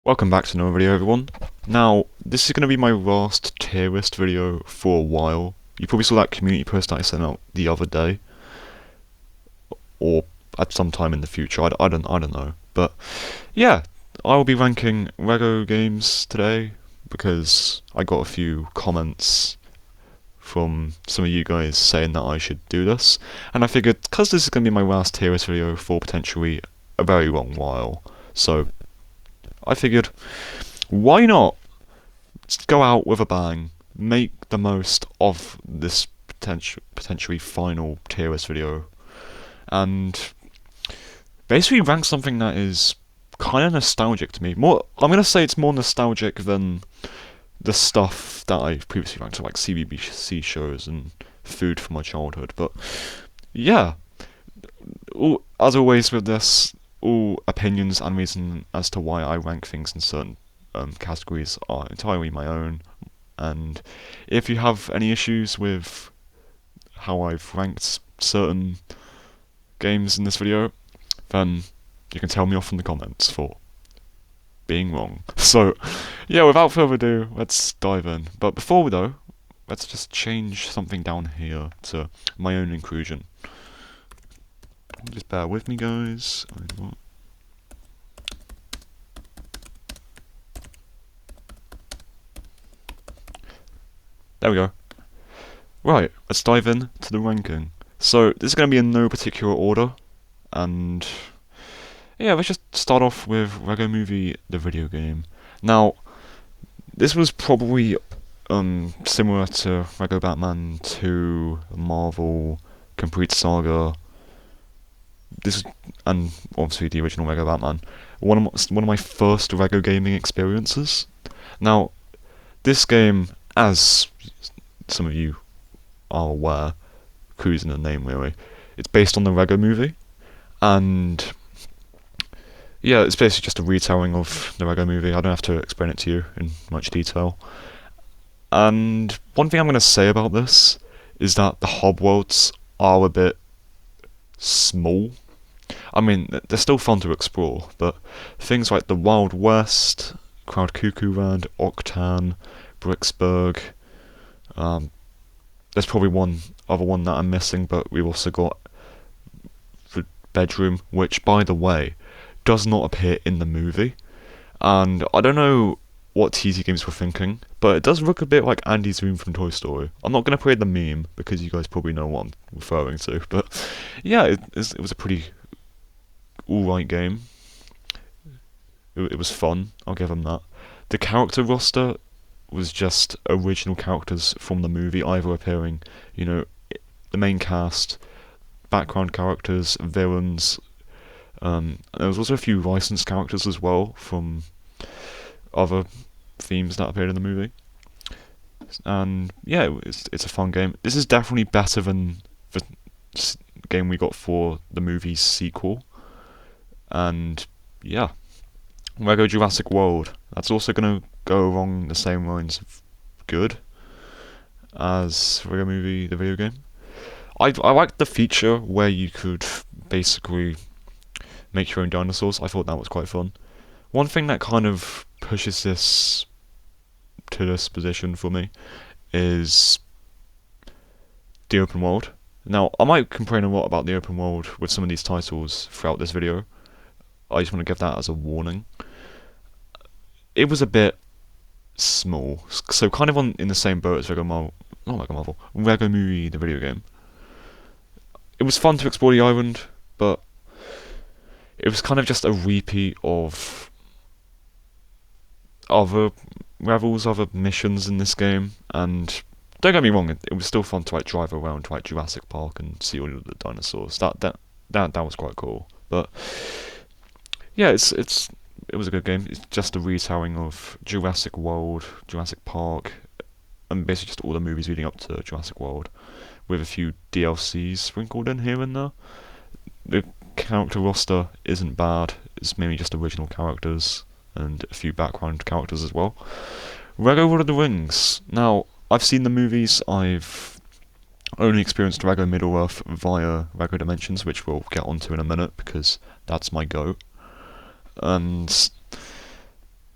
Welcome back to another video, everyone. Now, this is going to be my last tier list video for a while. You probably saw that community post that I sent out the other day, or at some time in the future. I don't know. But yeah, I will be ranking Lego games today because I got a few comments from some of you guys saying that I should do this, and I figured because this is going to be my last tier list video for potentially a very long while, so I figured, why not go out with a bang, make the most of this potentially final tier list video, and basically rank something that is kind of nostalgic to me. I'm gonna say it's more nostalgic than the stuff that I previously ranked, like CBBC shows and food from my childhood. But yeah, as always with this, all opinions and reason as to why I rank things in certain categories are entirely my own. And if you have any issues with how I've ranked certain games in this video, then you can tell me off in the comments for being wrong. So, yeah, without further ado, let's dive in. But before we do, let's just change something down here to my own inclusion. Just bear with me, guys. There we go. Right, let's dive in to the ranking. So, this is going to be in no particular order, and yeah, let's just start off with Lego Movie, the video game. Now, this was probably similar to Lego Batman 2, Marvel, Complete Saga. And obviously the original Lego Batman. One of my first Lego gaming experiences. Now, this game, as some of you are aware, clues in the name really, it's based on the Lego Movie, and yeah, it's basically just a retelling of the Lego Movie. I don't have to explain it to you in much detail. And one thing I'm going to say about this is that the hub worlds are a bit small. I mean, they're still fun to explore, but things like the Wild West, Crowd Cuckoo Land, Octan, Bricksburg, there's probably one other one that I'm missing, but we've also got the bedroom, which, by the way, does not appear in the movie. And I don't know what TT Games were thinking, but it does look a bit like Andy's room from Toy Story. I'm not going to play the meme, because you guys probably know what I'm referring to, but yeah, it was a pretty alright game. It was fun, I'll give them that. The character roster was just original characters from the movie, either appearing, the main cast, background characters, villains. There was also a few licensed characters as well from other themes that appeared in the movie. And yeah, it's a fun game. This is definitely better than the game we got for the movie's sequel. And yeah, Lego Jurassic World. That's also going to go along the same lines of good as Lego Movie, the video game. I liked the feature where you could basically make your own dinosaurs. I thought that was quite fun. One thing that kind of pushes this to this position for me is the open world. Now, I might complain a lot about the open world with some of these titles throughout this video. I just want to give that as a warning. It was a bit small, so kind of in the same boat as Lego Movie, the video game. It was fun to explore the island, but it was kind of just a repeat of other levels, other missions in this game, and don't get me wrong, it was still fun to drive around to Jurassic Park and see all of the dinosaurs. That was quite cool, but yeah, it was a good game. It's just a retelling of Jurassic World, Jurassic Park, and basically just all the movies leading up to Jurassic World, with a few DLCs sprinkled in here and there. The character roster isn't bad. It's mainly just original characters and a few background characters as well. Lego Lord of the Rings. Now, I've seen the movies. I've only experienced Lego Middle-earth via Lego Dimensions, which we'll get onto in a minute because that's my go. And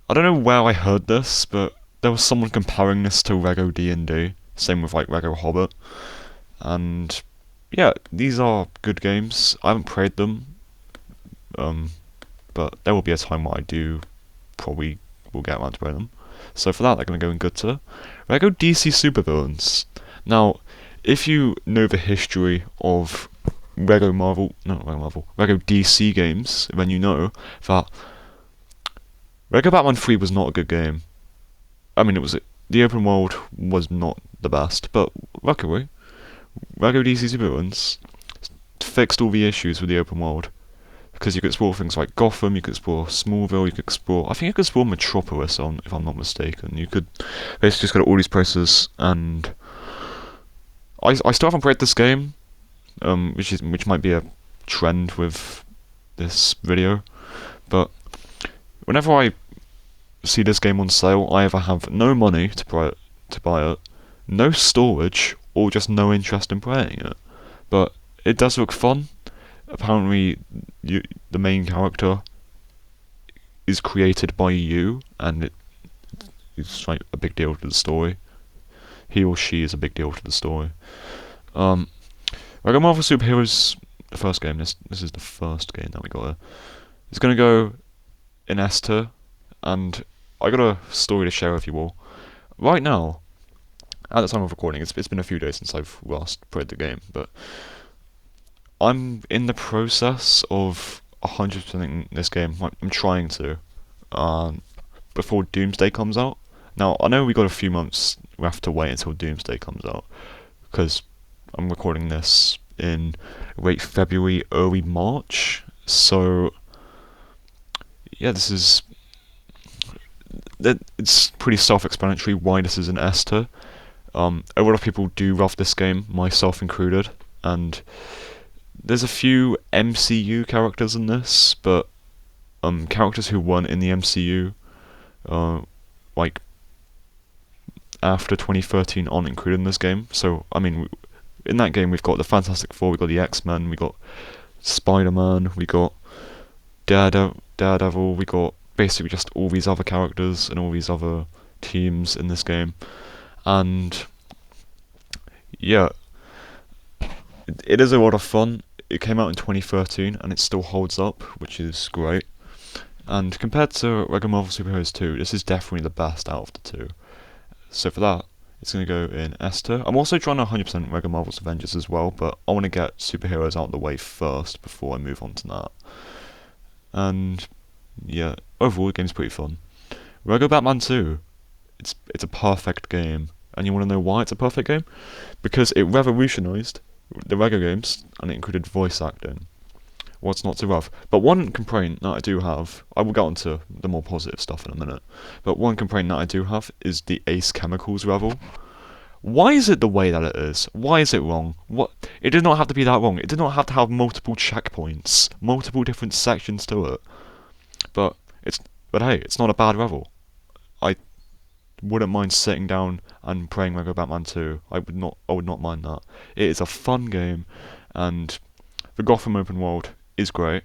I don't know where I heard this, but there was someone comparing this to Lego D&D. Same with like Lego Hobbit, and yeah, these are good games. I haven't played them, um, but there will be a time where I do probably will get around to playing them. So for that, they're going to go in good to Lego DC Supervillains. Now, if you know the history of Lego DC games, then you know that Lego Batman 3 was not a good game. I mean, the open world was not the best, but luckily, Lego DC Supervillains fixed all the issues with the open world. Because you could explore things like Gotham, you could explore Smallville, I think you could explore Metropolis, if I'm not mistaken. You could basically just go to all these places, and I still haven't played this game, which might be a trend with this video, but whenever I see this game on sale, I either have no money to buy it, no storage, or just no interest in playing it. But it does look fun. Apparently, the main character is created by you, and it's like a big deal to the story. He or she is a big deal to the story. Lego Marvel Superheroes, the first game. This is the first game that we got here. It's gonna go in S tier, and I got a story to share with you all. Right now, at the time of recording, it's been a few days since I've last played the game, but I'm in the process of 100%ing this game. I'm trying to, before Doomsday comes out. Now, I know we got a few months left to wait until Doomsday comes out, because I'm recording this in late February, early March, so yeah, it's pretty self-explanatory why this is an S tier. A lot of people do love this game, myself included, and there's a few MCU characters in this, but characters who weren't in the MCU, like after 2013, aren't included in this game. So I mean, in that game we've got the Fantastic Four, we got the X-Men, we got Spider-Man, we got Daredevil, we got basically just all these other characters and all these other teams in this game, and yeah, it is a lot of fun. It came out in 2013 and it still holds up, which is great. And compared to Lego Marvel Superheroes 2, this is definitely the best out of the two. So for that, it's going to go in S tier. I'm also trying to 100% Lego Marvel's Avengers as well, but I want to get superheroes out of the way first before I move on to that. And yeah, overall the game's pretty fun. Lego Batman 2, it's a perfect game. And you want to know why it's a perfect game? Because it revolutionised the Lego games, and it included voice acting. What's not to love? But one complaint that I do have, I will get onto the more positive stuff in a minute, but one complaint that I do have is the Ace Chemicals level. Why is it the way that it is? Why is it wrong? What? It did not have to be that wrong. It did not have to have multiple checkpoints, multiple different sections to it. But hey, it's not a bad level. I wouldn't mind sitting down and playing Lego Batman 2. I would not mind that. It is a fun game, and the Gotham open world is great.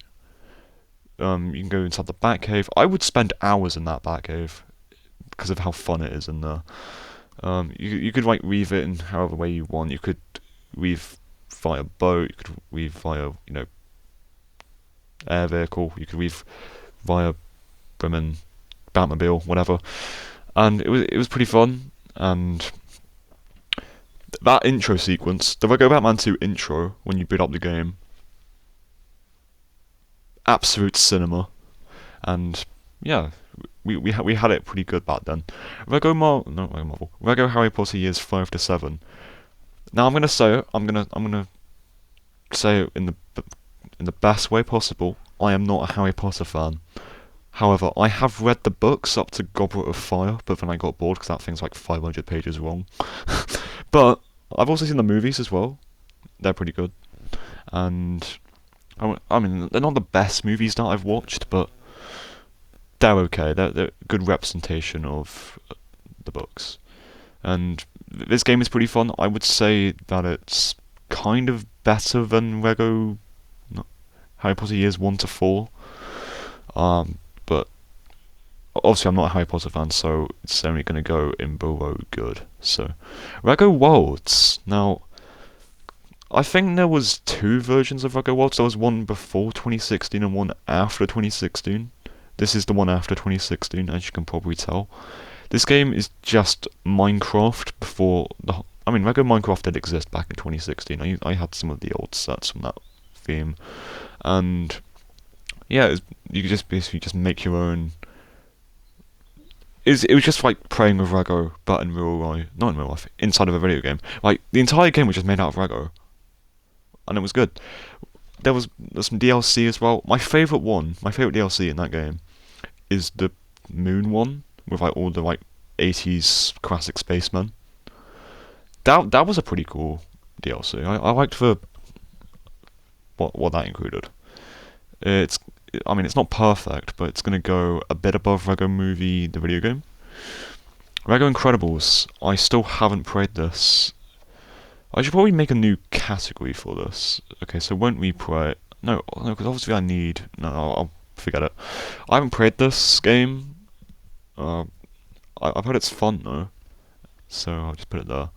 You can go inside the Batcave. I would spend hours in that Batcave because of how fun it is in there. You could like weave it in however way you want. You could weave via boat. You could weave via air vehicle. You could weave via Batmobile, whatever. And it was pretty fun, and that intro sequence, the Lego Batman 2 intro, when you boot up the game, absolute cinema, and yeah, we had it pretty good back then. Lego Harry Potter years 5 to 7. Now I'm gonna say it. I'm gonna say it in the best way possible. I am not a Harry Potter fan. However, I have read the books up to Goblet of Fire, but then I got bored because that thing's like 500 pages long. But I've also seen the movies as well. They're pretty good. And I mean, they're not the best movies that I've watched, but they're okay. They're a good representation of the books. And this game is pretty fun. I would say that it's kind of better than Lego Harry Potter years 1 to 4. But obviously I'm not a Harry Potter fan, so it's only going to go in below good. So, Lego Worlds. Now, I think there was two versions of Lego Worlds. There was one before 2016 and one after 2016. This is the one after 2016, as you can probably tell. This game is just Minecraft before the. I mean, Lego Minecraft did exist back in 2016. I had some of the old sets from that theme, and yeah, you could just basically just make your own. It was just like playing with Lego, but in real life, not in real life, inside of a video game. Like the entire game was just made out of Lego, and it was good. There's some DLC as well. My favorite DLC in that game, is the Moon one with like all the like 80s classic spacemen. That was a pretty cool DLC. I liked the what that included. It's I mean it's not perfect, but it's gonna go a bit above Lego Movie the video game. Lego Incredibles. I still haven't played this. I should probably make a new category for this. Okay, so won't we play? No, because obviously I need. No, I'll forget it. I haven't played this game. Uh, I've heard it's fun though, so I'll just put it there.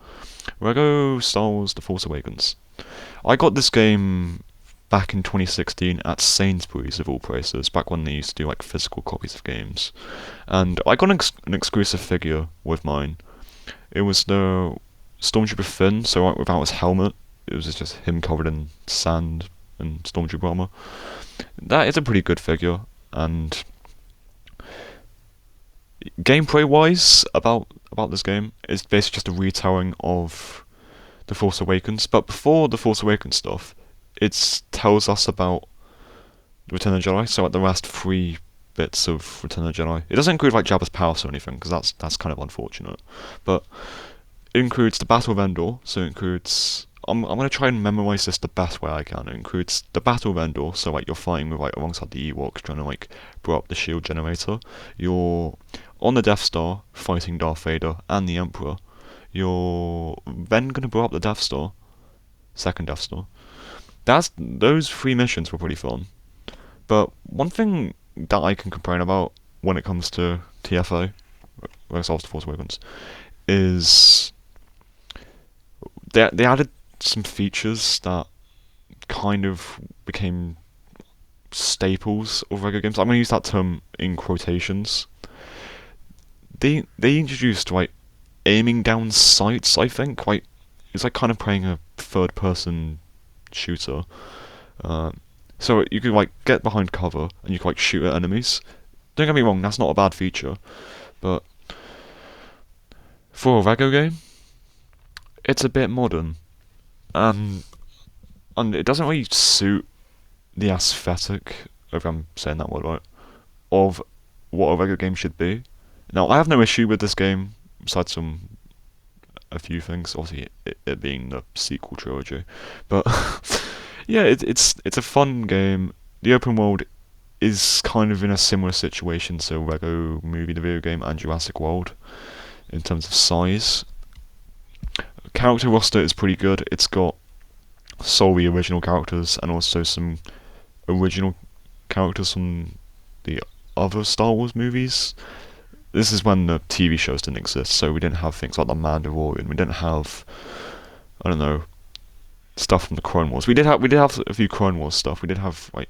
Lego Star Wars: The Force Awakens. I got this game back in 2016 at Sainsbury's of all places, back when they used to do like physical copies of games, and I got an exclusive figure with mine. It was the Stormtrooper Finn, so like without his helmet, it was just him covered in sand and Stormtrooper armor. That is a pretty good figure, and gameplay-wise, about this game, it's basically just a retelling of The Force Awakens. But before The Force Awakens stuff, it tells us about Return of the Jedi. So like the last 3 bits of Return of the Jedi. It doesn't include like Jabba's palace or anything, because that's kind of unfortunate. But it includes the Battle of Endor. So it includes. I'm gonna try and memorize this the best way I can. It includes the Battle of Endor, so like you're fighting with like alongside the Ewoks, trying to like blow up the shield generator. You're on the Death Star fighting Darth Vader and the Emperor. You're then gonna blow up the Death Star, second Death Star. Those 3 missions were pretty fun. But one thing that I can complain about when it comes to TFA, Star Wars: The Force Awakens, is they added some features that kind of became staples of Lego games. I'm going to use that term in quotations. They introduced like aiming down sights. I think like it's like kind of playing a third-person shooter. So you could like get behind cover and you could like shoot at enemies. Don't get me wrong, that's not a bad feature, but for a Lego game, it's a bit modern. And it doesn't really suit the aesthetic, if I'm saying that word right, of what a Lego game should be. Now, I have no issue with this game, besides a few things, obviously it being the sequel trilogy, but yeah, it's a fun game. The open world is kind of in a similar situation to Lego Movie the video game and Jurassic World in terms of size. Character roster is pretty good. It's got solely original characters and also some original characters from the other Star Wars movies. This is when the TV shows didn't exist, so we didn't have things like the Mandalorian. We didn't have, I don't know, stuff from the Clone Wars. We did have a few Clone Wars stuff. We did have like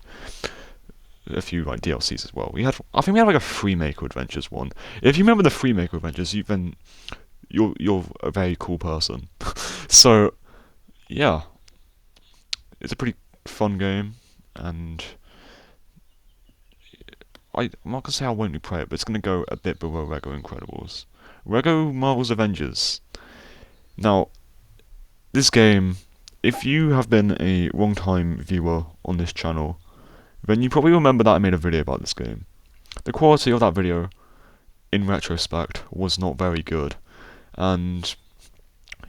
a few like DLCs as well. I think we had like a Freemaker Adventures one. If you remember the Freemaker Adventures, you're a very cool person. So yeah, it's a pretty fun game, and I'm not gonna say I won't play it, but it's gonna go a bit below Lego Incredibles. Lego Marvel's Avengers. Now, this game, if you have been a long-time viewer on this channel, then you probably remember that I made a video about this game. The quality of that video, in retrospect, was not very good. And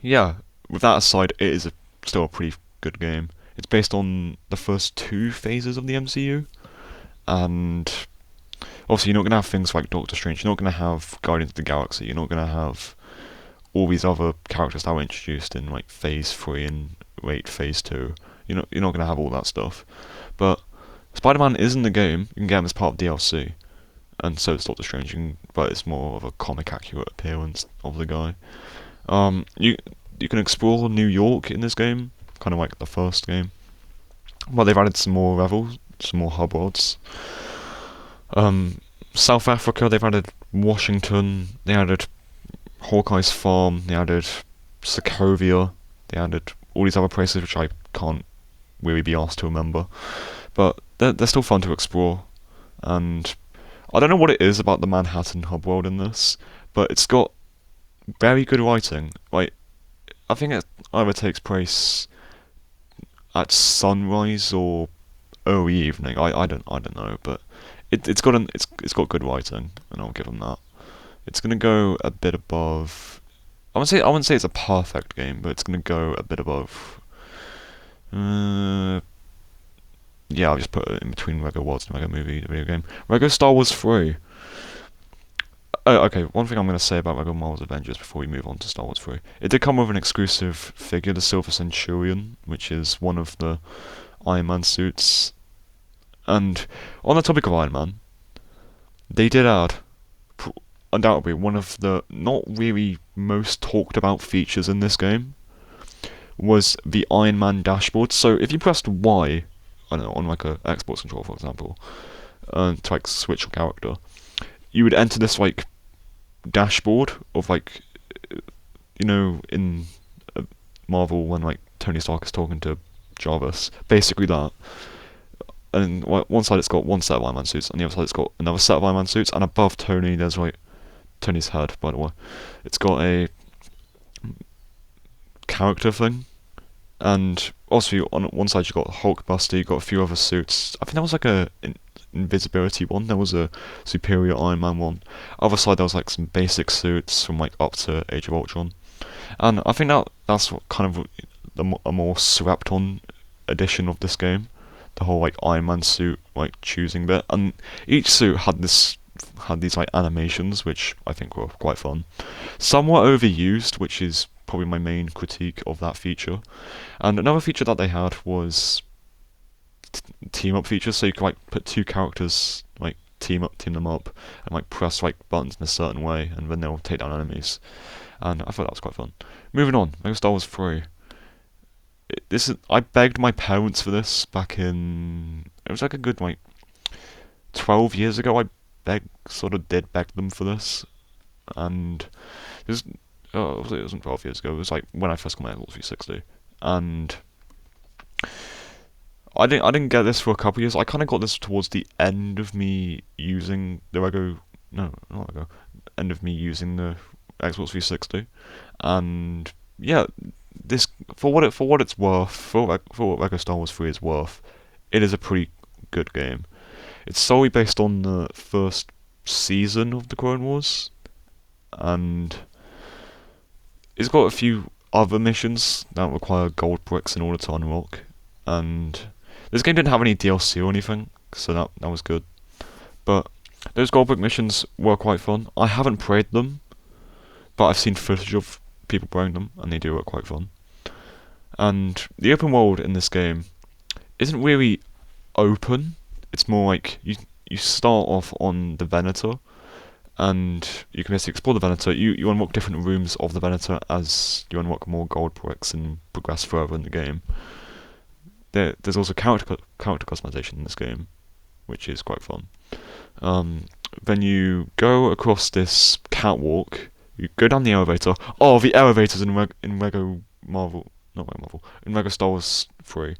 yeah, with that aside, it is still a pretty good game. It's based on the first 2 phases of the MCU, and obviously you're not going to have things like Doctor Strange, you're not going to have Guardians of the Galaxy, you're not going to have all these other characters that were introduced in like Phase 3 and Phase 2. You're not going to have all that stuff. But Spider-Man is in the game, you can get him as part of DLC. and so it's Doctor Strange, but it's more of a comic accurate appearance of the guy. You can explore New York in this game, kind of like the first game. But they've added some more levels, some more hub worlds. South Africa, they've added Washington, they added Hawkeye's farm, they added Sokovia, they added all these other places which I can't really be asked to remember. But they're still fun to explore, and I don't know what it is about the Manhattan hub world in this, but it's got very good writing. Like, I think it either takes place at sunrise or early evening. I don't know, but it's got good writing, and I'll give them that. It's gonna go a bit above. I wouldn't say it's a perfect game, but it's gonna go a bit above. Yeah, I'll just put it in between Lego Worlds and Lego Movie, the video game. Lego Star Wars 3. Oh, okay, one thing I'm going to say about Lego Marvel's Avengers before we move on to Star Wars 3. It did come with an exclusive figure, the Silver Centurion, which is one of the Iron Man suits. And on the topic of Iron Man, they did add, undoubtedly, one of the not really most talked about features in this game, was the Iron Man dashboard. So if you pressed Y, I don't know, on like a Xbox controller, for example, to like switch your character, you would enter this like dashboard of like, in Marvel when like Tony Stark is talking to Jarvis, basically that. And one side it's got one set of Iron Man suits, and the other side it's got another set of Iron Man suits, and above Tony there's like Tony's head, by the way. It's got a character thing, and also on one side you've got Hulkbuster, you've got a few other suits. I think there was like a invisibility one, there was a superior Iron Man one. Other side there was like some basic suits from like up to Age of Ultron, and I think that's what kind of a more swept on edition of this game. The whole like Iron Man suit like choosing bit, and each suit had these like animations which I think were quite fun. Some were overused, which is probably my main critique of that feature. And another feature that they had was team up features, so you could like put two characters, like team them up, and like press like buttons in a certain way, and then they'll take down enemies. And I thought that was quite fun. Moving on, Lego Star Wars 3. I begged my parents for this back in. It was like a good like 12 years ago. I did beg them for this, and it was. Oh, it wasn't 12 years ago. It was like when I first got my Xbox 360, and I didn't get this for a couple of years. I kind of got this towards the end of me using the Lego. No, not Lego. End of me using the Xbox 360, and yeah, this for what it's worth, for what Lego Star Wars 3 is worth, it is a pretty good game. It's solely based on the first season of the Clone Wars, and it's got a few other missions that require gold bricks in order to unlock, and this game didn't have any DLC or anything, so that was good. But those gold brick missions were quite fun. I haven't played them, but I've seen footage of people playing them, and they do look quite fun. And the open world in this game isn't really open. It's more like you start off on the Venator, and you can basically explore the Venator. You unlock different rooms of the Venator as you unlock more gold bricks and progress further in the game. There's also character customization in this game, which is quite fun. Then you go across this catwalk. You go down the elevator. Oh, the elevators in Lego Marvel, not Lego Marvel, in Lego Star Wars 3.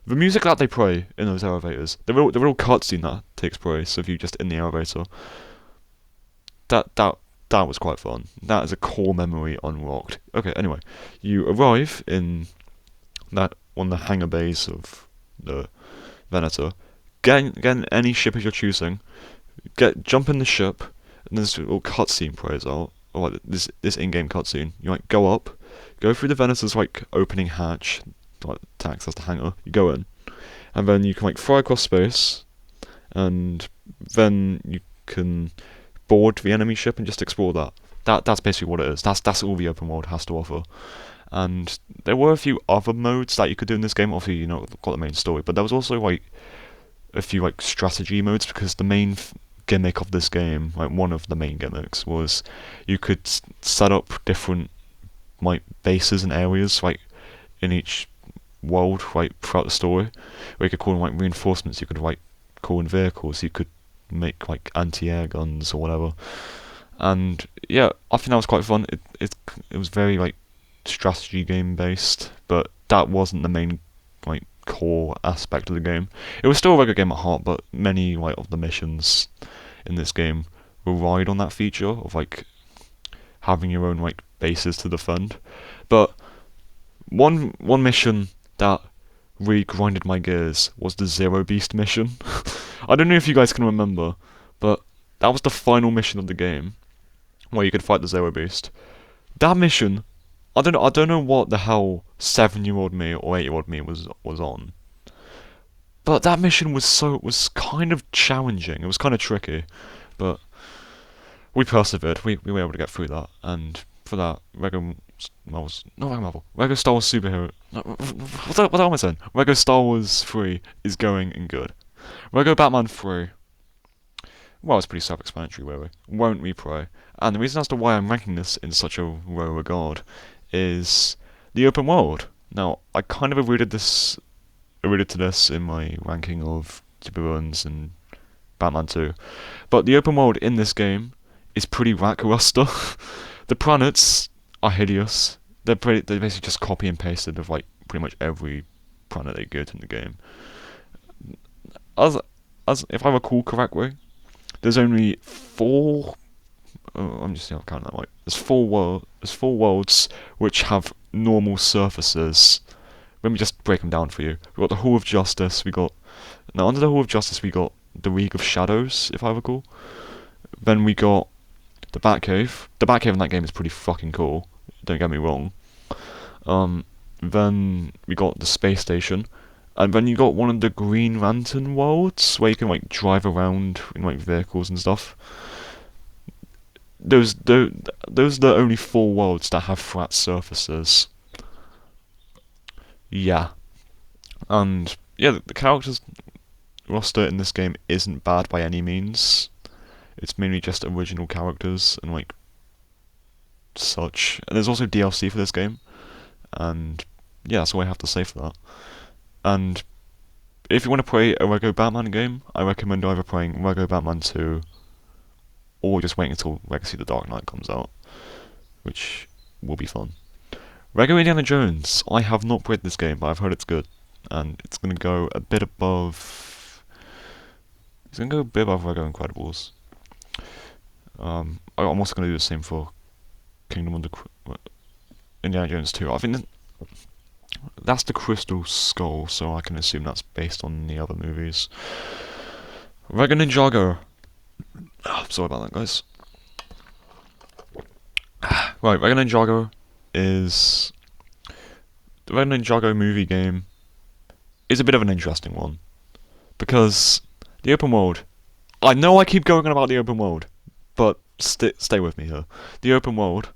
The music that they play in those elevators, the real cutscene that takes place if you just in the elevator. That was quite fun. That is a core memory unlocked. Okay, anyway, you arrive in that one of the hangar bays of the Venator. Get in any ship as you're choosing. Jump in the ship, and this little cutscene plays out. Or like this in-game cutscene. You like go up, go through the Venator's like opening hatch, like tax as the hangar. You go in, and then you can like fly across space, and then you can board the enemy ship and just explore that. That's basically what it is. That's all the open world has to offer. And there were a few other modes that you could do in this game. Obviously, got the main story, but there was also like a few like strategy modes, because the main gimmick of this game, like one of the main gimmicks, was you could set up different like bases and areas like in each world, like throughout the story, where you could call in like reinforcements, you could like call in vehicles, you could make like anti-air guns or whatever. And yeah, I think that was quite fun. It was very like strategy game based, but that wasn't the main like core aspect of the game. It was still a regular game at heart, but many like of the missions in this game relied on that feature of like having your own like bases to defend. But one mission that really grinded my gears was the Zero Beast mission. I don't know if you guys can remember, but that was the final mission of the game where you could fight the Zero Beast. That mission, I don't know what the hell 7-year-old me or 8-year-old me was on, but that mission was kind of challenging. It was kind of tricky, but we persevered. We were able to get through that, and for that, Lego Marvel's not Lego Marvel, Lego Star Wars Superhero. No, what am I saying? Lego Star Wars 3 is going and good. Lego Batman 3. Well, it's pretty self-explanatory, really. Won't replay. And the reason as to why I'm ranking this in such a low regard is the open world. Now, I kind of alluded to this in my ranking of Supervillains and Batman 2, but the open world in this game is pretty lackluster. The planets are hideous. They're basically just copy and pasted of like pretty much every planet they get in the game. As if I recall correctly, there's only four. Oh, I'm just counting that right. There's four worlds which have normal surfaces. Let me just break them down for you. We got the Hall of Justice. Now under the Hall of Justice we got the League of Shadows, if I recall. Then we got the Batcave. The Batcave in that game is pretty fucking cool. Don't get me wrong. Then we got the Space Station. And then you got one of the Green Lantern worlds where you can like drive around in like vehicles and stuff. Those are the only four worlds that have flat surfaces. Yeah, and yeah, the characters roster in this game isn't bad by any means. It's mainly just original characters and like such. And there's also DLC for this game, and yeah, that's all I have to say for that. And if you want to play a Lego Batman game, I recommend either playing Lego Batman 2 or just waiting until Legacy of the Dark Knight comes out, which will be fun. Lego Indiana Jones. I have not played this game, but I've heard it's good, and it's going to go a bit above. It's going to go a bit above Lego Incredibles. I'm also going to do the same for Kingdom of the Indiana Jones 2. I think that's the Crystal Skull, so I can assume that's based on the other movies. Lego Ninjago. Sorry about that, guys. Right, Lego Ninjago is the Lego Ninjago movie game is a bit of an interesting one because the open world. I know I keep going on about the open world, but stay with me here. The open world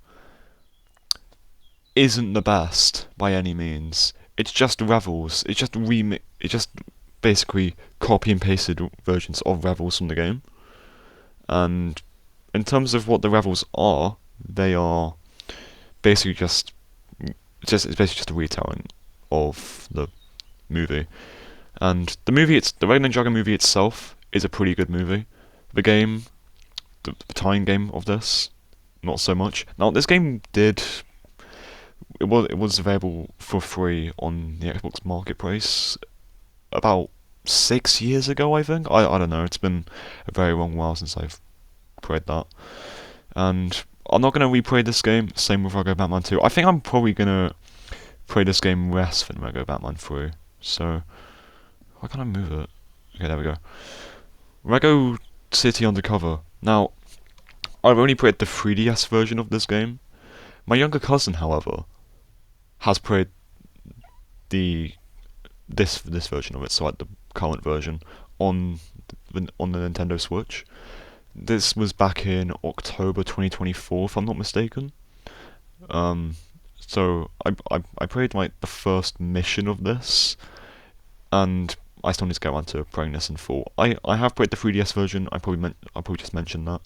isn't the best by any means. It's just levels. It's just basically copy and pasted versions of levels from the game. And in terms of what the levels are, they are basically it's basically just a retelling of the movie. And the Red Ninjago movie itself is a pretty good movie. The game, the tie-in game of this, not so much. Now this game it was available for free on the Xbox Marketplace about 6 years ago, I think. I don't know. It's been a very long while since I've played that, and I'm not gonna replay this game. Same with Lego Batman 2. I think I'm probably gonna play this game less than Lego Batman 3. So why can't I move it? Okay, there we go. Lego City Undercover. Now, I've only played the 3DS version of this game. My younger cousin, however, has played this version of it, so like the current version on the Nintendo Switch. This was back in October 2024, if I'm not mistaken. So I played like the first mission of this, and I still need to get around to playing this in full. I have played the 3DS version. I probably just mentioned that.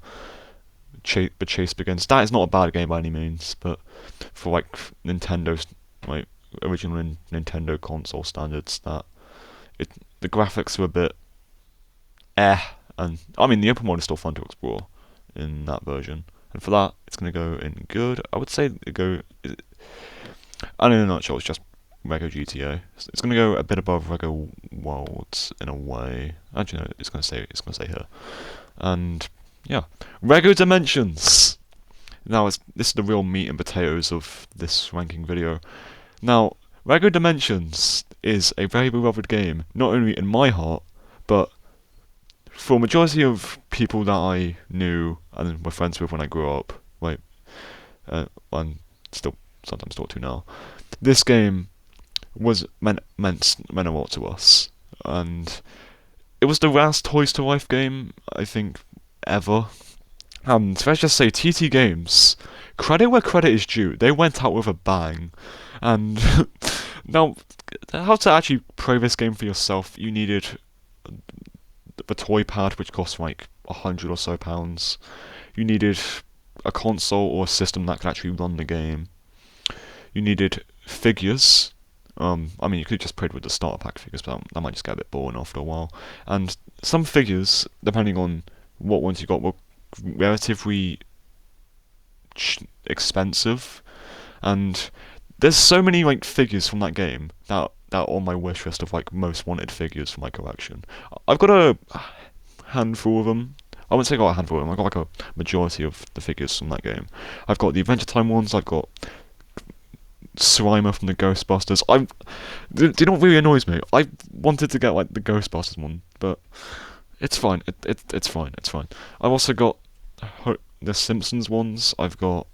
The Chase Begins. That is not a bad game by any means, but for like Nintendo's like original Nintendo console standards, the graphics are a bit and I mean the open world is still fun to explore in that version, and for that it's gonna go in good. I would say it go. And in a nutshell, it's just Lego GTA. It's gonna go a bit above Lego Worlds in a way. Actually, no, it's gonna stay here. And yeah, Lego Dimensions. Now this is the real meat and potatoes of this ranking video. Now, Lego Dimensions is a very beloved game, not only in my heart, but for a majority of people that I knew and were friends with when I grew up. And still sometimes talk to now. This game was meant a lot to us, and it was the last Toys to Life game I think ever. And let's just say TT Games, credit where credit is due. They went out with a bang, and now how to actually play this game for yourself? You needed the toy pad, which cost like £100 or so. You needed a console or a system that could actually run the game. You needed figures. I mean, you could have just played with the starter pack figures, but that might just get a bit boring after a while. And some figures, depending on what ones you got, were relatively expensive. And there's so many like figures from that game that are on my wish list of like most wanted figures for my collection. I've got a handful of them. I wouldn't say I got a handful of them. I got like a majority of the figures from that game. I've got the Adventure Time ones. I've got Slimer from the Ghostbusters. Do you know what really annoys me? I wanted to get like the Ghostbusters one, but it's fine. It's fine. It's fine. I've also got the Simpsons ones. I've got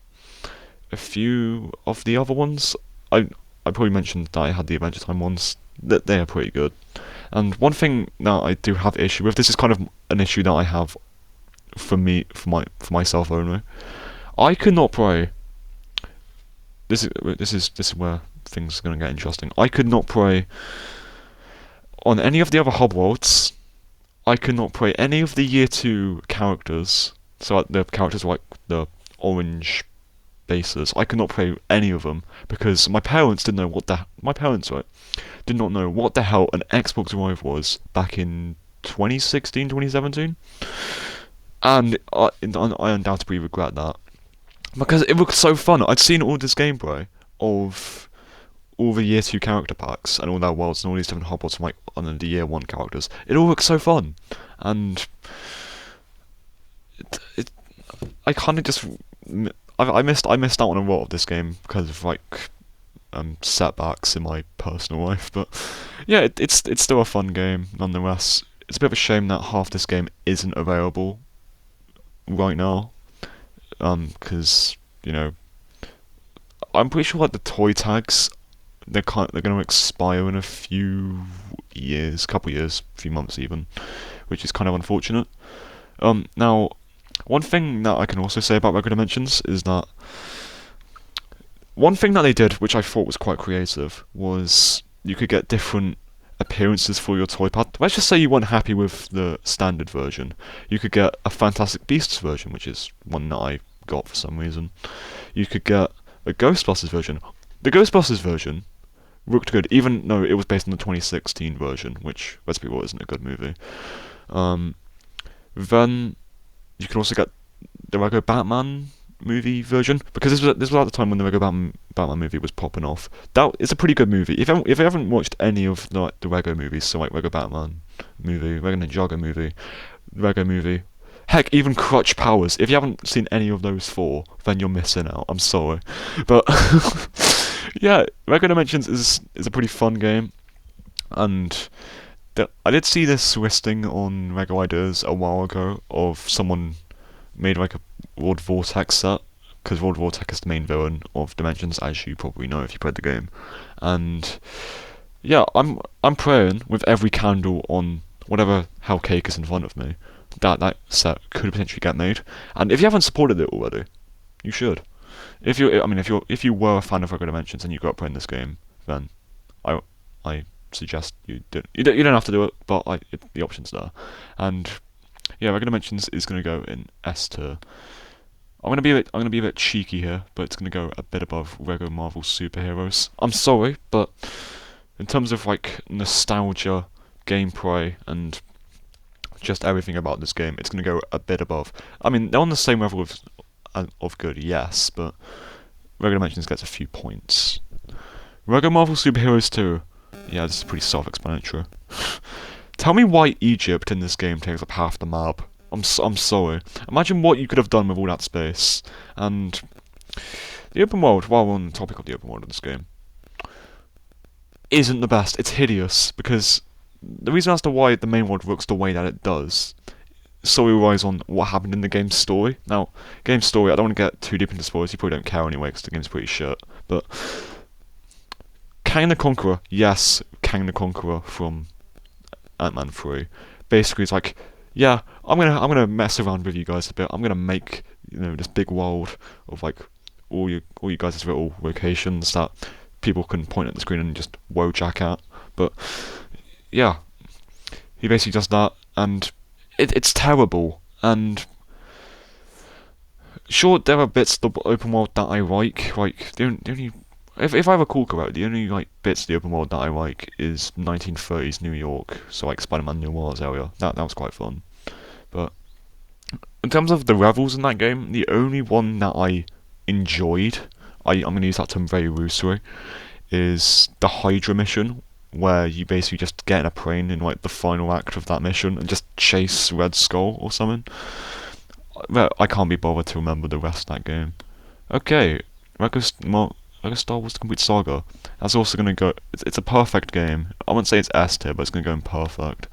a few of the other ones. I probably mentioned that I had the Adventure Time ones. That they are pretty good. And one thing that I do have issue with, this is kind of an issue that I have for myself only. I could not play. This is where things are going to get interesting. I could not play on any of the other hub worlds. I could not play any of the Year 2 characters. So the characters like the orange bases. I could not play any of them because my parents didn't know did not know what the hell an Xbox Live was back in 2016, 2017. And I undoubtedly regret that. Because it looked so fun. I'd seen all this gameplay of all the Year 2 character packs and all their worlds and all these different hobbles from like on the Year 1 characters. It all looked so fun. And I kind of just I missed out on a lot of this game because of like setbacks in my personal life. But yeah, it's still a fun game nonetheless. It's a bit of a shame that half this game isn't available right now. Because you know, I'm pretty sure like the toy tags, they're going to expire in a few months even, which is kind of unfortunate. Now, one thing that I can also say about Lego Dimensions is that one thing that they did, which I thought was quite creative, was you could get different appearances for your toy pad. Let's just say you weren't happy with the standard version. You could get a Fantastic Beasts version, which is one that I got for some reason. You could get a Ghostbusters version. The Ghostbusters version looked good, even though it was based on the 2016 version, which, let's be real, isn't a good movie. Then you can also get the Lego Batman movie version, because this was at the time when the Lego Batman movie was popping off. That is a pretty good movie. If you haven't watched any of the Lego movies, so like Lego Batman movie, Lego Ninjago movie, Lego movie, heck, even Crutch Powers, if you haven't seen any of those four, then you're missing out. I'm sorry. But yeah, Lego Dimensions is a pretty fun game, and I did see this listing on Lego Ideas a while ago of someone made like a World Vortex set, because World Vortex is the main villain of Dimensions, as you probably know if you played the game. And yeah, I'm praying with every candle on whatever hell cake is in front of me that set could potentially get made. And if you haven't supported it already, you should. If you were a fan of Lego Dimensions and you grew up playing this game, then I suggest you do. You don't have to do it, but the option's there. And yeah, Regular Mentions is going to go in S tier. I'm gonna be a bit cheeky here, but it's gonna go a bit above Lego Marvel Superheroes. I'm sorry, but in terms of like nostalgia, gameplay, and just everything about this game, it's gonna go a bit above. I mean, they're on the same level of good, yes, but Regular Mentions gets a few points. Lego Marvel Superheroes 2. Yeah, this is pretty self-explanatory. Tell me why Egypt in this game takes up half the map. I'm sorry. Imagine what you could have done with all that space. And the open world, while we're on the topic of the open world of this game, isn't the best. It's hideous, because the reason as to why the main world looks the way that it does solely relies on what happened in the game's story. Now, game story, I don't want to get too deep into spoilers, you probably don't care anyway, because the game's pretty shit, but Kang the Conqueror, yes, Kang the Conqueror from Ant-Man 3, basically it's like, yeah, I'm gonna mess around with you guys a bit. I'm gonna make this big world of like all you guys' little locations that people can point at the screen and just jack at. But yeah, he basically does that, and it's terrible. And sure, there are bits of the open world that I like. Like the only if I recall correctly, the only like bits of the open world that I like is 1930s New York, so like Spider-Man New Orleans area. That was quite fun. But in terms of the levels in that game, the only one that I enjoyed, I'm going to use that term very loosely, is the Hydra mission, where you basically just get in a plane in like the final act of that mission and just chase Red Skull or something. I can't be bothered to remember the rest of that game. Okay, Lego Star Wars: The Complete Saga. That's also going to go. It's a perfect game. I wouldn't say it's S tier, but it's going to go in perfect.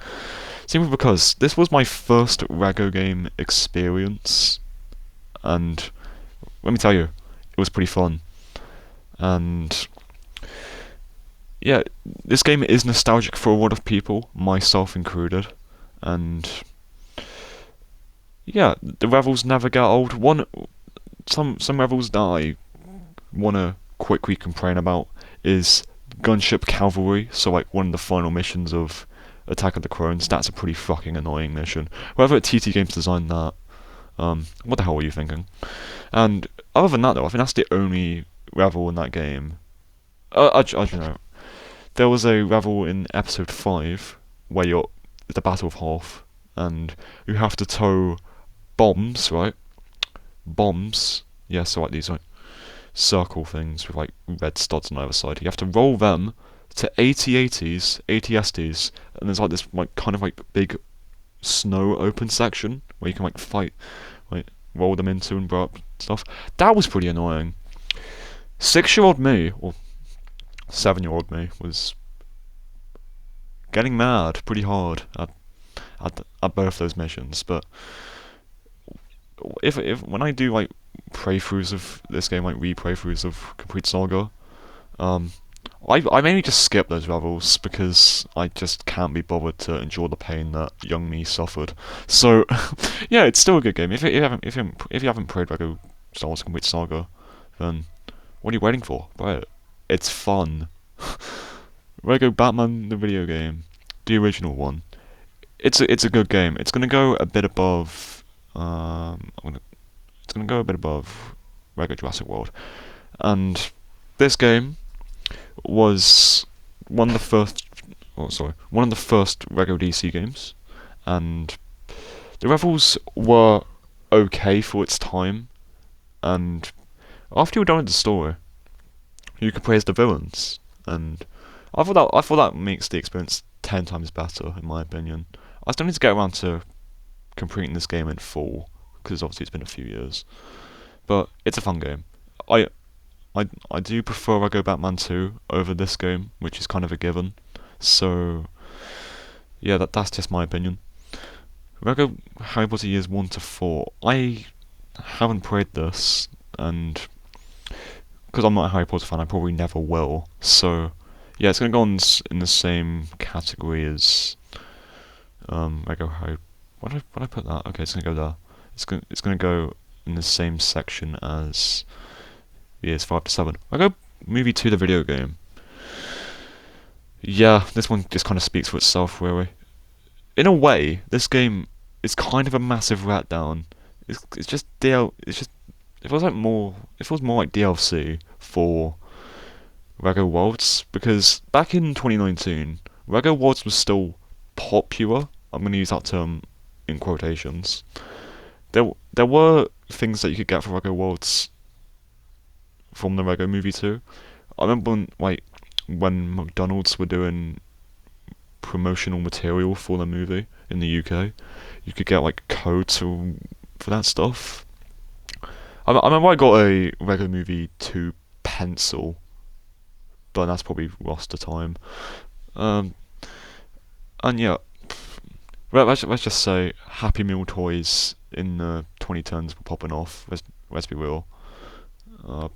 Simply because this was my first Lego game experience, and let me tell you, it was pretty fun. And yeah, this game is nostalgic for a lot of people, myself included. And yeah, the levels never get old. Some levels that I wanna quickly complain about is Gunship Cavalry. So like one of the final missions of Attack of the Clones. That's a pretty fucking annoying mission. Whoever at TT Games designed that, what the hell were you thinking? And other than that though, I think that's the only level in that game. I don't know. There was a level in episode 5 where you're at the Battle of Hoth, and you have to tow bombs, right? Bombs. Yeah, so like these like circle things with like red studs on either side. You have to roll them to AT-STs, and there's like this like kind of like big snow open section where you can like fight, like roll them into and blow up stuff. That was pretty annoying. 6-year-old me, or 7-year-old me, was getting mad pretty hard at both those missions. But if when I do like playthroughs of this game, like replaythroughs of Complete Saga, I mainly just skip those levels because I just can't be bothered to endure the pain that young me suffered. So yeah, it's still a good game. If you haven't played Lego Star Wars Complete Saga, then what are you waiting for? Play it. It's fun. Lego Batman the video game, the original one. It's a good game. It's gonna go a bit above. It's gonna go a bit above Lego Jurassic World, and this game was one of the first. One of the first Lego DC games, and the levels were okay for its time. And after you're done with the story, you can play as the villains, and I thought that makes the experience 10 times better, in my opinion. I still need to get around to completing this game in full, because obviously it's been a few years. But it's a fun game. I do prefer Lego Batman 2 over this game, which is kind of a given. So yeah, that's just my opinion. Lego Harry Potter Years 1 to 4. I haven't played this, and because I'm not a Harry Potter fan, I probably never will. So yeah, it's gonna go in the same category as Lego Harry. Why did I put that? Okay, it's gonna go there. It's gonna go in the same section as Years 5 to 7. Lego Movie 2, the video game. Yeah, this one just kind of speaks for itself, really. In a way, this game is kind of a massive letdown. It's just DL. It's just it feels like more. It feels more like DLC for Lego Worlds because back in 2019, Lego Worlds was still popular. I'm going to use that term in quotations. There were things that you could get for Lego Worlds from the Lego Movie 2. I remember when McDonald's were doing promotional material for the movie in the UK, you could get like codes for that stuff. I remember I got a Lego Movie 2 pencil, but that's probably lost to time. Um, and yeah, let's just say Happy Meal toys in the 2010s were popping off. Let's be real. Uh,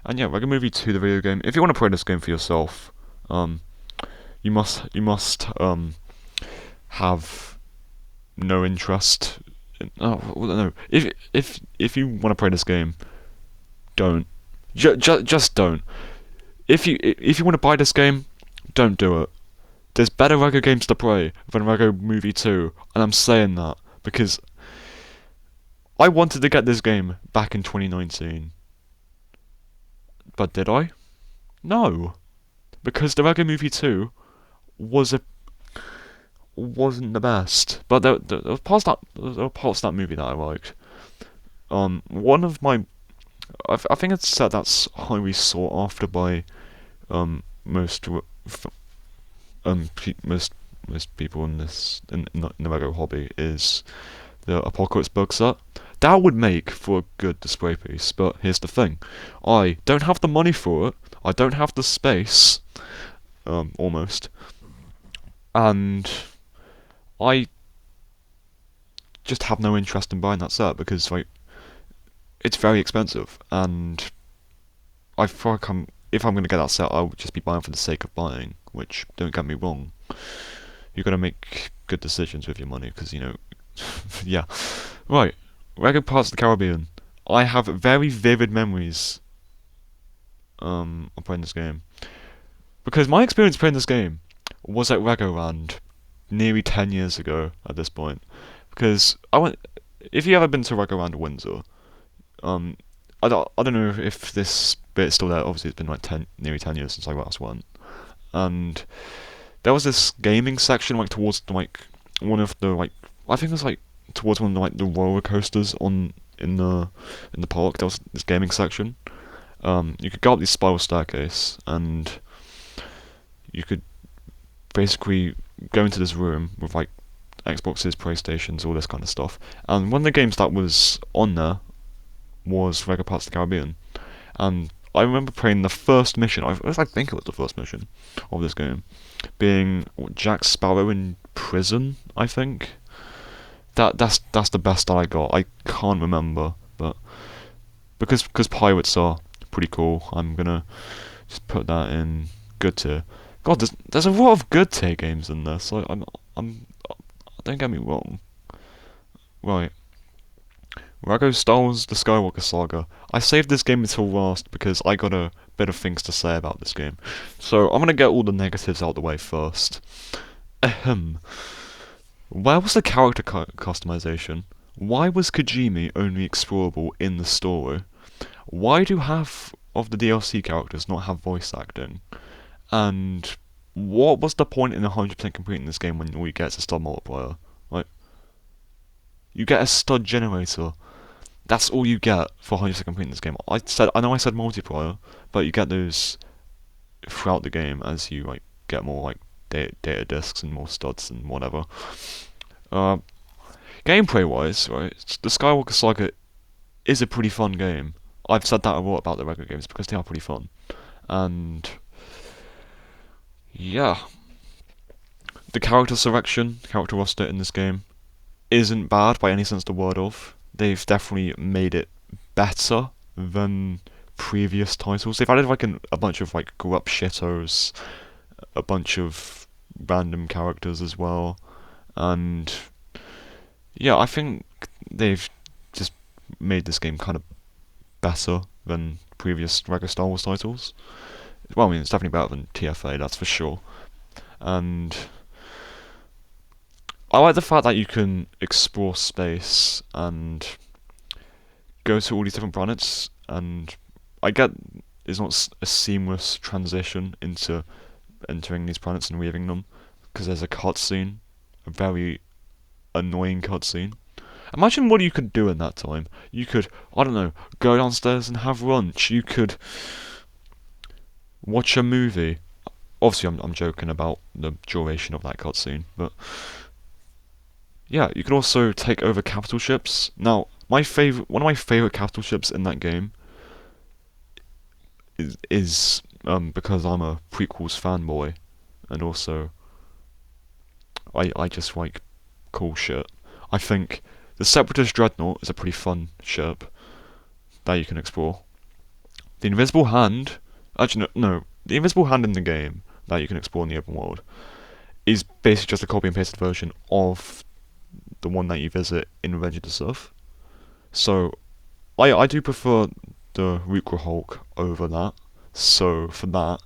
and yeah, Lego Movie 2, the video game. If you want to play this game for yourself, um, you must have no interest. Well, no. If you want to play this game, don't. Just don't. If you want to buy this game, don't do it. There's better Lego games to play than Lego Movie 2, and I'm saying that because I wanted to get this game back in 2019. But did I? No. Because the Lego Movie 2 was a wasn't the best. But there were parts of that movie that I liked. One of my I think it's said that's highly sought after by most most people in the Lego hobby is the Apocalypse Bug set. That would make for a good display piece, but here's the thing: I don't have the money for it. I don't have the space, almost, and I just have no interest in buying that set because like it's very expensive, and I feel like if I'm going to get that set, I would just be buying for the sake of buying. Which, don't get me wrong, you got to make good decisions with your money because yeah. Right, Lego Pirates of the Caribbean. I have very vivid memories of playing this game because my experience playing this game was at Legoland nearly 10 years ago at this point. Because I went. If you ever been to Legoland Windsor, um, I don't know if this bit's still there. Obviously, it's been like nearly 10 years since I last went. And there was this gaming section like towards like one of the like I think it was like towards one of the, like the roller coasters in the park. There was this gaming section. You could go up this spiral staircase and you could basically go into this room with like Xboxes, PlayStations, all this kind of stuff. And one of the games that was on there was Lego Pirates of the Caribbean. And I remember playing the first mission. I think it was the first mission of this game, being Jack Sparrow in prison. I think that's the best that I got. I can't remember, but because pirates are pretty cool, I'm gonna just put that in good tier. God, there's a lot of good tier games in this. So I'm don't get me wrong. Right. Lego Star Wars The Skywalker Saga. I saved this game until last because I got a bit of things to say about this game. So I'm gonna get all the negatives out of the way first. Ahem. Where was the character customization? Why was Kajimi only explorable in the story? Why do half of the DLC characters not have voice acting? And what was the point in 100% completing this game when all you get is a stud multiplier? Like, you get a stud generator. That's all you get for 100% completing this game. I know I said multiplier, but you get those throughout the game as you like get more like data discs and more studs and whatever. Uh, Gameplay wise, right, the Skywalker Saga is a pretty fun game. I've said that a lot about the Lego games because they are pretty fun. And yeah, the character selection, character roster in this game isn't bad by any sense of the word of. They've definitely made it better than previous titles. They've added like a bunch of like grow up shittos, a bunch of random characters as well, and yeah, I think they've just made this game kind of better than previous Lego Star Wars titles. Well, I mean, it's definitely better than TFA, that's for sure. and I like the fact that you can explore space and go to all these different planets, and I get it's not a seamless transition into entering these planets and leaving them, because there's a cutscene, a very annoying cutscene. Imagine what you could do in that time. You could, I don't know, go downstairs and have lunch. You could watch a movie. Obviously, I'm joking about the duration of that cutscene, but yeah, you could also take over capital ships. Now, one of my favorite capital ships in that game is because I'm a prequels fanboy, and also I just like cool shit. I think the Separatist Dreadnought is a pretty fun ship that you can explore. The Invisible Hand, actually no, the Invisible Hand in the game that you can explore in the open world is basically just a copy and pasted version of the one that you visit in Revenge of the Sith. So I do prefer the Reaper Hulk over that. So for that,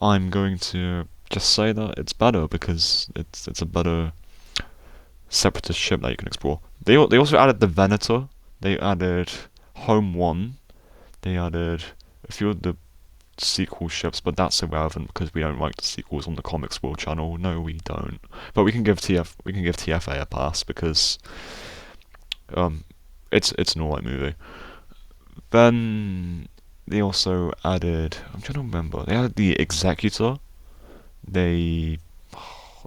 I'm going to just say that it's better because it's a better Separatist ship that you can explore. They also added the Venator. They added Home One. They added a few of the sequel ships, but that's irrelevant because we don't like the sequels on the Comics World channel. No, we don't. But we can give TFA a pass because it's an alright movie. Then they also added, I'm trying to remember, they added the Executor. I'm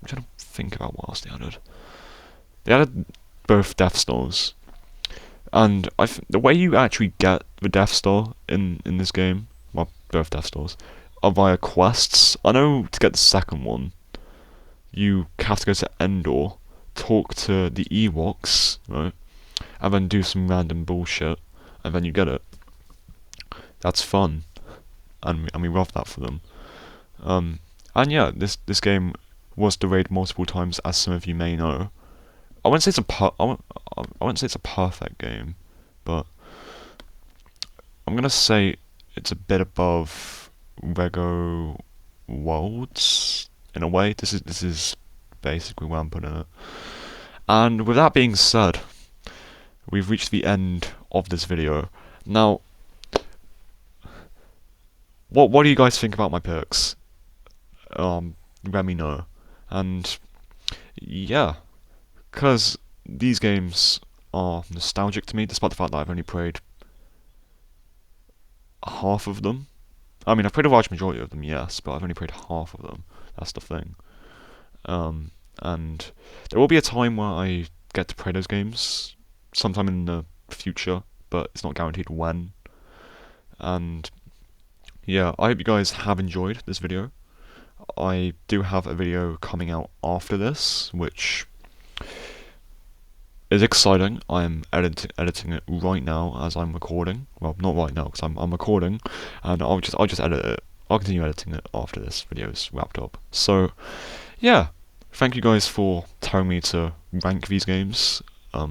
trying to think about what else they added. They added both Death Stars, and the way you actually get the Death Star in this game, well, both Death Stars, are via quests. I know to get the second one, you have to go to Endor, talk to the Ewoks, right, and then do some random bullshit, and then you get it. That's fun, and we love that for them. And yeah, this game was delayed multiple times, as some of you may know. I wouldn't say it's a perfect game, but I'm gonna say it's a bit above Lego Worlds in a way. This is basically where I'm putting it. And with that being said, we've reached the end of this video. Now, what do you guys think about my picks? Let me know. And yeah, because these games are nostalgic to me, despite the fact that I've only played half of them. I mean, I've played a large majority of them, yes, but I've only played half of them. That's the thing. And there will be a time where I get to play those games sometime in the future, but it's not guaranteed when. And yeah, I hope you guys have enjoyed this video. I do have a video coming out after this, which is exciting. I'm editing it right now as I'm recording. Well, not right now because I'm recording, and I'll just edit it. I'll continue editing it after this video is wrapped up. So yeah, thank you guys for telling me to rank these games. I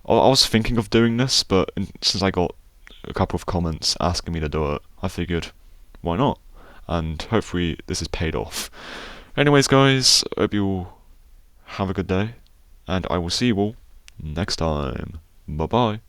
was thinking of doing this, but since I got a couple of comments asking me to do it, I figured, why not? And hopefully this is paid off. Anyways, guys, hope you all have a good day, and I will see you all next time. Bye bye.